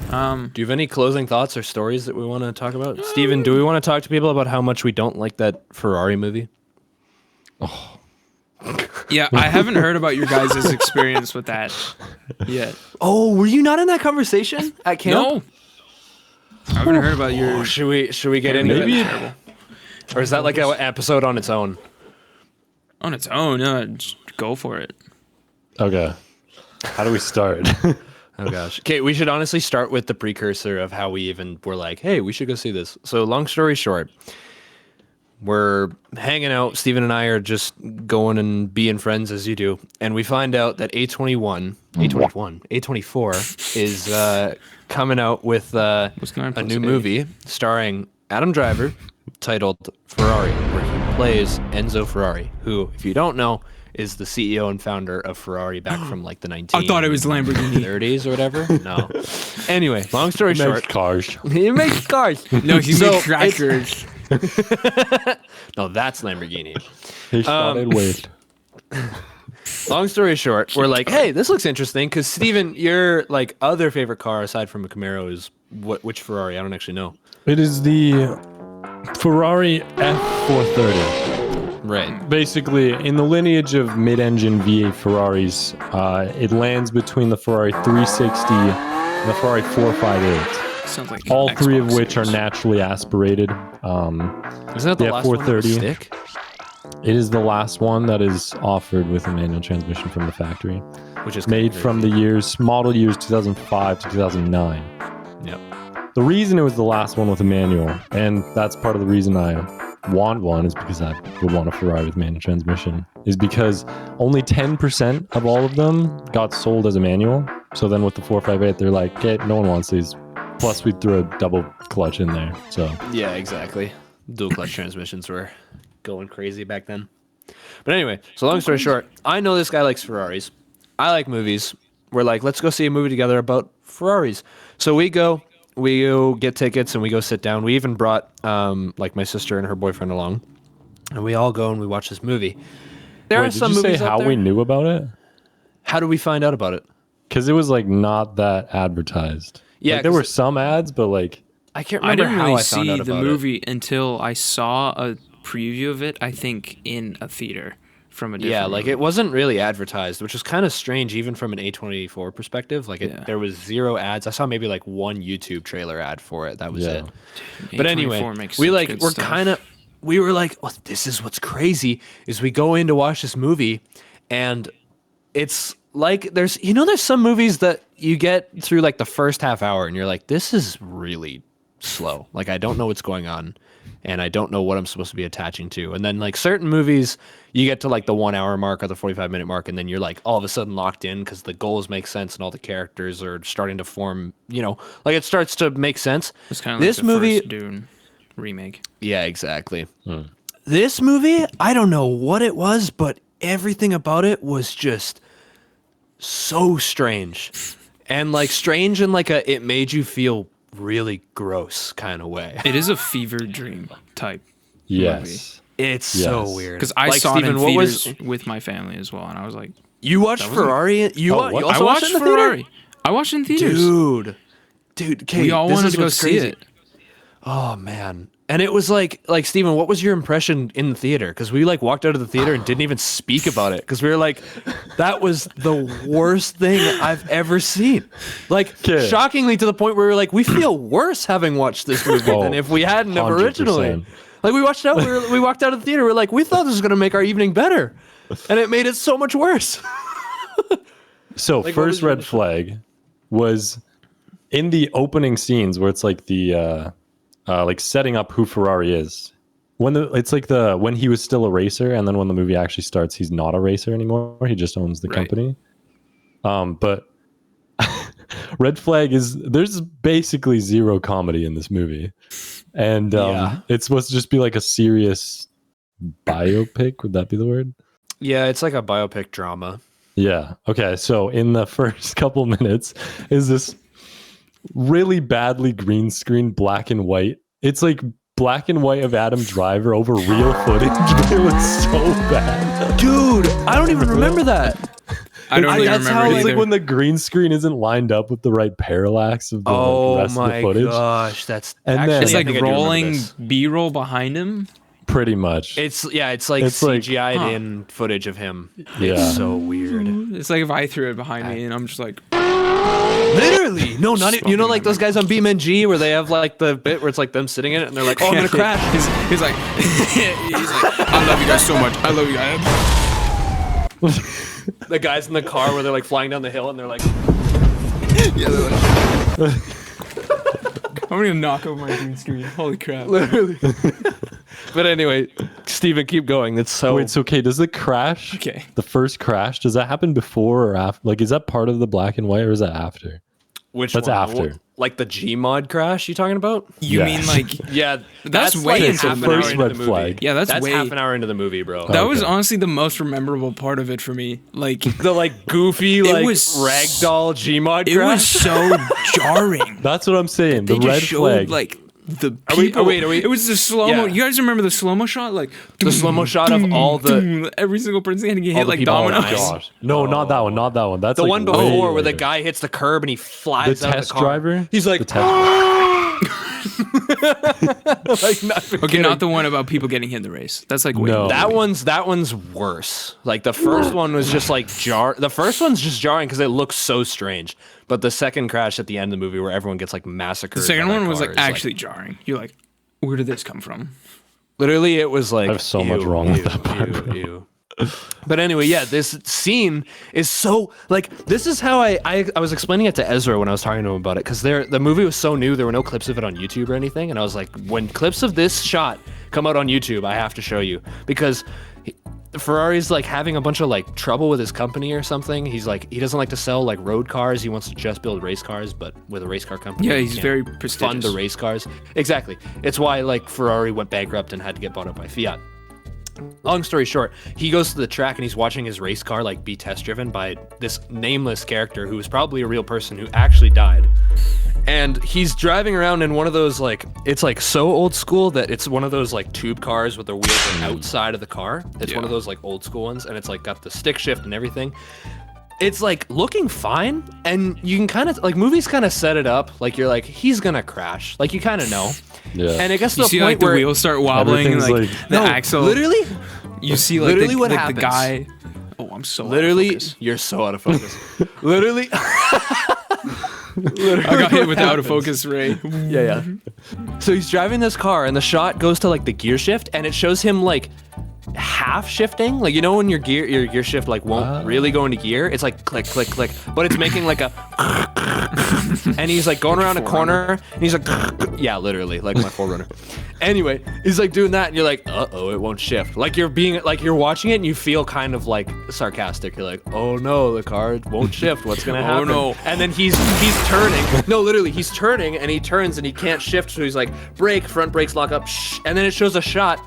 Do you have any closing thoughts or stories that we want to talk about? Steven, do we want to talk to people about how much we don't like that Ferrari movie? Yeah, I haven't heard about your guys' experience with that yet. Oh, were you not in that conversation at camp? No. I haven't heard about your... Should we get into Maybe. it? Or is that like an episode on its own? On its own, just go for it. Okay. How do we start? Oh gosh. Okay, we should honestly start with the precursor of how we even were like, hey, we should go see this. So long story short, we're hanging out. Steven and I are just going and being friends as you do. And we find out that A24 is coming out with a new movie starring Adam Driver titled Ferrari, where he plays Enzo Ferrari, who, if you don't know, is the CEO and founder of Ferrari back from like the 1930s. I thought it was Lamborghini. or whatever. No. Anyway, long story He short. makes cars. He makes cars. No, he makes crackers. No, that's Lamborghini. He started with. Long story short, we're like, hey, this looks interesting because Steven, your like other favorite car aside from a Camaro is which Ferrari? I don't actually know. It is the Ferrari F430. Right. Basically, in the lineage of mid-engine V8 Ferraris, it lands between the Ferrari 360 and the Ferrari 458. Sounds like All an three of Xbox which are series. naturally aspirated. Isn't that the last one with 430. stick? It is the last one that is offered with a manual transmission from the factory. Which is Made from the model years 2005 to 2009. Yep. The reason it was the last one with a manual, and that's part of the reason I want one, is because I would want a Ferrari with manual transmission, is because only 10% of all of them got sold as a manual. So then with the 458, they're like, okay, no one wants these. Plus we threw a double clutch in there. So Yeah, exactly. Dual clutch transmissions were going crazy back then. But anyway, so long story short, I know this guy likes Ferraris. I like movies. We're like, let's go see a movie together about Ferraris. So we go get tickets and we go sit down. We even brought like my sister and her boyfriend along, and we all go and we watch this movie. There are Wait, did some you say movies out how there. we knew about it? How do we find out about it? Because it was like not that advertised. Yeah, Like, there 'cause were some ads, but like I can't I remember didn't how really I found see out the about it. movie until I saw a preview of it, I think, in a theater from a different Yeah, like movie. it wasn't really advertised, which is kind of strange, even from an A24 perspective. Like there was zero ads. I saw maybe like one YouTube trailer ad for it. That was it. But anyway, A24 makes we such like good we're stuff. kind of we were like, oh, this is what's crazy is we go in to watch this movie, and it's like there's some movies that you get through like the first half hour, and you're like, this is really slow. Like I don't know what's going on. And I don't know what I'm supposed to be attaching to. And then like certain movies, you get to like the 1 hour mark or the 45-minute mark, and then you're like all of a sudden locked in because the goals make sense and all the characters are starting to form, like it starts to make sense. It's kind of like This the movie, first Dune remake. yeah, exactly. This movie, I don't know what it was, but everything about it was just so strange. And like strange in like it made you feel really gross kind of way. It is a fever dream type yes. It's Yes. so weird. because I like, saw Steven, it in what theaters with my family as well, and I was like, you watched That wasn't- Ferrari? You what? also I watched watched it in the Ferrari. theater? I watched it in theaters. Dude, okay, We all this wanted is to go what's see crazy. it. Oh man. And it was like Steven, what was your impression in the theater? Because we like walked out of the theater and didn't even speak about it because we were like, that was the worst thing I've ever seen. Like, Okay. shockingly to the point where we were like, we feel worse having watched this movie than if we hadn't have 100%. originally. Like we watched out, we walked out of the theater, we're like, we thought this was gonna make our evening better, and it made it so much worse. So Like, what was first your red initial- flag was in the opening scenes where it's like the like setting up who Ferrari is. When he was still a racer, and then when the movie actually starts, he's not a racer anymore. He just owns the Right. company. But red flag is there's basically zero comedy in this movie, and Yeah. it's supposed to just be like a serious biopic. Would that be the word? Yeah, it's like a biopic drama. Yeah. Okay. So in the first couple minutes is this really badly green screen black and white. It's like black and white of Adam Driver over real footage. It was so bad. Dude, I don't even remember that. I don't really that's remember how, it It's either. like when the green screen isn't lined up with the right parallax of the Oh rest of the my footage. gosh, that's And actually, then- it's I like think I do remember rolling this. B-roll behind him. Pretty much. It's it's like It's like- CGI'd Huh. in footage of him. Yeah. It's so weird. It's like if I threw it behind me and I'm just like, Literally, no, not Smoking you know, like my those guys on BeamNG where they have like the bit where it's like them sitting in it and they're like, oh, I'm gonna crash. He's like, I love you guys so much. I love you guys. The guys in the car where they're like flying down the hill and they're like, Yeah, they're like, I'm gonna knock over my green screen. Holy crap. literally. But anyway, Steven, keep going. It's so. Wait, so okay, does the crash, Okay. the first crash, does that happen before or after? Like, is that part of the black and white or is that after? Which That's one? after. Like the Gmod crash you talking about? You Yeah. mean like, Yeah, That's way like into half the an hour first into red the movie. flag. yeah, that's way. half an hour into the movie, bro. That was Okay. honestly the most memorable part of it for me. Like, The like goofy like was ragdoll Gmod it crash. was so jarring. That's what I'm saying. They The just red showed flag. like the Are we- people. wait, are we- It was the slow mo. Yeah. You guys remember the slow mo shot? Like The slow-mo shot of all the every single person getting all hit the like people oh dominoes. my nice. gosh. No, not that one. Not that one. That's the like one way before where the later. guy hits the curb and he flies The out test of the car. driver? He's like, The test like not even Okay, kidding. not the one about people getting hit in the race. That's like way No. That one's worse. Like the first one was just like The first one's just jarring because it looks so strange. But the second crash at the end of the movie where everyone gets like massacred. The second by that one was car like is, actually jarring. You're like, where did this come from? literally it was like I have so much ew, wrong with ew, that part, ew, bro. ew. But anyway, yeah, this scene is so like this is how I was explaining it to Ezra when I was talking to him about it because the movie was so new, there were no clips of it on YouTube or anything, and I was like, when clips of this shot come out on YouTube, I have to show you because Ferrari's like having a bunch of like trouble with his company or something. He's like he doesn't like to sell like road cars. He wants to just build race cars, but with a race car company, Yeah, he he's can't very fund prestigious. the race cars. Exactly. It's why like Ferrari went bankrupt and had to get bought up by Fiat. Long story short, he goes to the track and he's watching his race car like be test driven by this nameless character who was probably a real person who actually died. And he's driving around in one of those like it's like so old school that it's one of those like tube cars with the wheels outside of the car. It's one of those like old school ones and it's like got the stick shift and everything. It's like looking fine and you can kind of like movies kind of set it up like you're like he's gonna crash like you kind of know. Yeah. And it gets to You the see point like the where wheels start wobbling, and, Everything's like like- the no, axle. literally you see like literally the, what like happens. the guy. Oh, I'm so out of literally focus. you're so out of focus. Literally I got hit with the out of focus ray. Yeah. So he's driving this car, and the shot goes to like the gear shift, and it shows him like half shifting. Like you know when your gear shift like won't really go into gear. It's like click, click, click, but it's making like a. And he's like going around a corner, and he's like, yeah, literally like my Forerunner. Anyway, he's like doing that, and you're like, uh-oh, it won't shift. Like you're being like you're watching it, and you feel kind of like sarcastic. You're like, oh no, the car won't shift. What's gonna happen? no. And then he's turning. No, literally, he's turning, and he turns, and he can't shift. So he's like, brake, front brakes lock up, shh. And then it shows a shot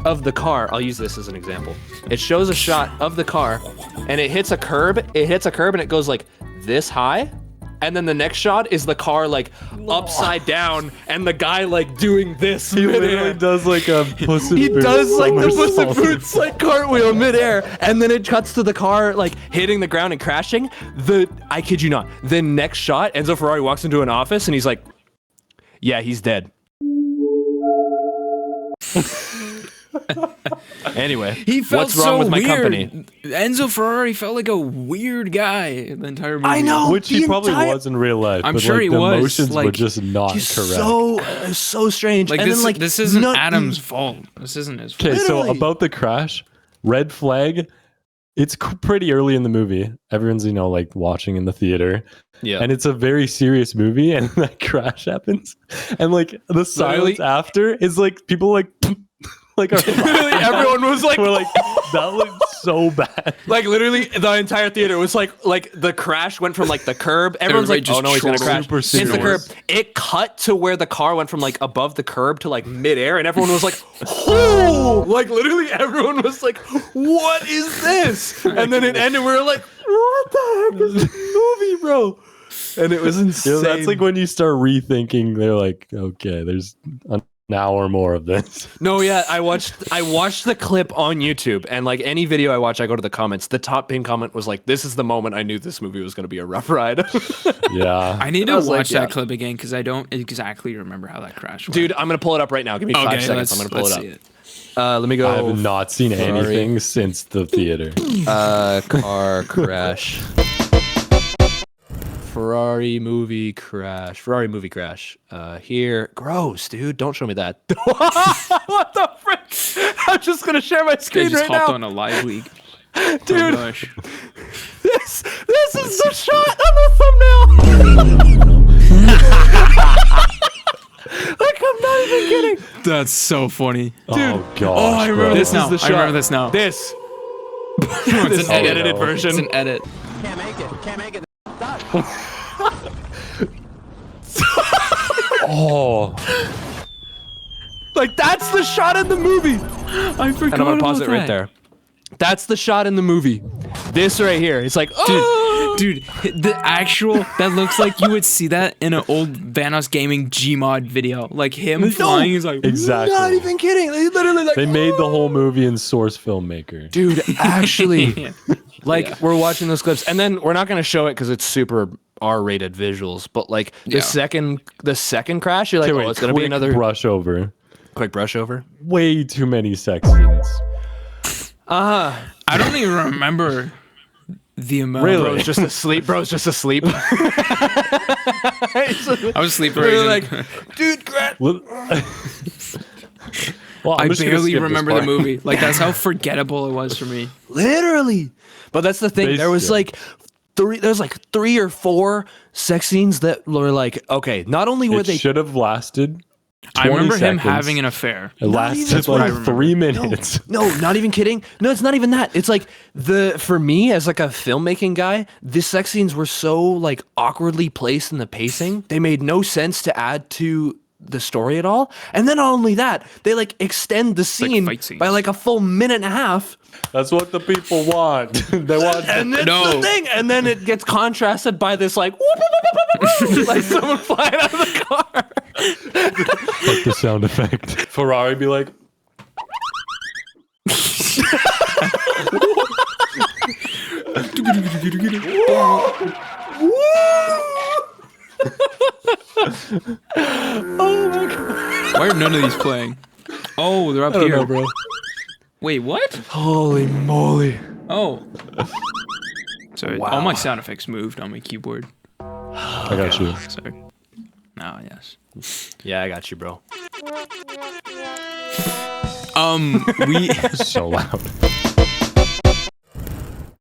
of the car. I'll use this as an example. It shows a shot of the car, and it hits a curb. It hits a curb, and it goes like this high. And then the next shot is the car like upside down, and the guy like doing this. He midair. literally does like a puss in He boots does like the Puss in somersault. Boots like cartwheel midair, and then it cuts to the car like hitting the ground and crashing. I kid you not, the next shot, Enzo Ferrari walks into an office and he's like, "Yeah, he's dead." Anyway, He felt what's wrong so with my weird. company? Enzo Ferrari felt like a weird guy the entire movie. I know. Which he The probably entire- was in real life. I'm but, sure like, he the was, emotions were like, just not He's correct. so strange. Like and this, then, like this isn't none- Adam's fault. This isn't his fault. Okay, so Literally. about the crash, red flag. It's pretty early in the movie. Everyone's like watching in the theater, Yeah. and it's a very serious movie. And that crash happens, and like the silence after is like people like like are Literally, everyone was like, we're like that looked so bad. Like literally, the entire theater was like the crash went from like the curb. Everyone's Everybody like, just oh no, he's gonna chortled. crash. Super Hits the curb. serious. It cut to where the car went from like above the curb to like midair, and everyone was like, oh, like literally everyone was like, what is this? And then it ended. We were like, what the heck is this movie, bro? And it was insane. That's like when you start rethinking. They're like, okay, there's now or more of this. No, yeah, I watched the clip on YouTube, and like any video I watch, I go to the comments. The top pinned comment was like, "This is the moment I knew this movie was going to be a rough ride." Yeah. I need to I was watch like, that yeah. clip again because I don't exactly remember how that crash went. Dude, I'm gonna pull it up right now. Give me 5 seconds. I'm gonna pull it up. See it. Let me go. I have not seen Ferrari. anything since the theater. Car crash. Ferrari movie crash. Ferrari movie crash. Here. Gross, dude. Don't show me that. What the frick? I'm just gonna share my They screen just right hopped now. on a live league. Dude, Oh, gosh. this is the shot on the thumbnail. Like, I'm not even kidding. That's so funny. Oh gosh. Oh, I remember bro. this now. Is the I remember shot. this now. This. It's This is an the edit. edited no. version. It's an edit. Can't make it. Can't make it. Oh. Like, that's the shot in the movie. I forgot And I'm gonna pause about it right that. there. That's the shot in the movie. This right here. It's like, oh, Dude, the actual that looks like you would see that in an old Vanos Gaming Gmod video. Like him flying is like Exactly. not even kidding. They literally like. They made the whole movie in Source Filmmaker. Dude, actually, Yeah. like Yeah. we're watching those clips, and then we're not gonna show it because it's super R-rated visuals. But like the Yeah. second crash, you're like, Okay, oh, wait, it's gonna be quick another brush over. quick brush over. Way too many sex scenes. I don't even remember the amount. Really? Bro's just asleep. Bro's just asleep. I was sleeping. We're like, dude, Grant. Well, I I'm just gonna barely skip this remember the part. movie. Like that's how forgettable it was for me. Literally. But that's the thing. There was Basically. like three or four sex scenes that were like, okay, not only were It they should have lasted. I 20 remember him seconds. having an affair. It lasted even- like That's what I 3 minutes. No, not even kidding. No, it's not even that. It's like for me as like a filmmaking guy, the sex scenes were so like awkwardly placed in the pacing. They made no sense to add to the story at all. And then not only that, they like extend the scene fight scenes. by like a full minute and a half. That's what the people want. They want. And that's No. the thing. And then it gets contrasted by this like whoop, whoop, whoop, whoop, whoop, like someone flying out of the car. like the sound effect. Ferrari be like, Why are none of these playing? Oh, they're up I don't here, know, bro. Wait, what? Holy moly. Oh. Sorry, Wow. all my sound effects moved on my keyboard. I got you. Sorry. Ah, yes. Yeah, I got you, bro. We So loud.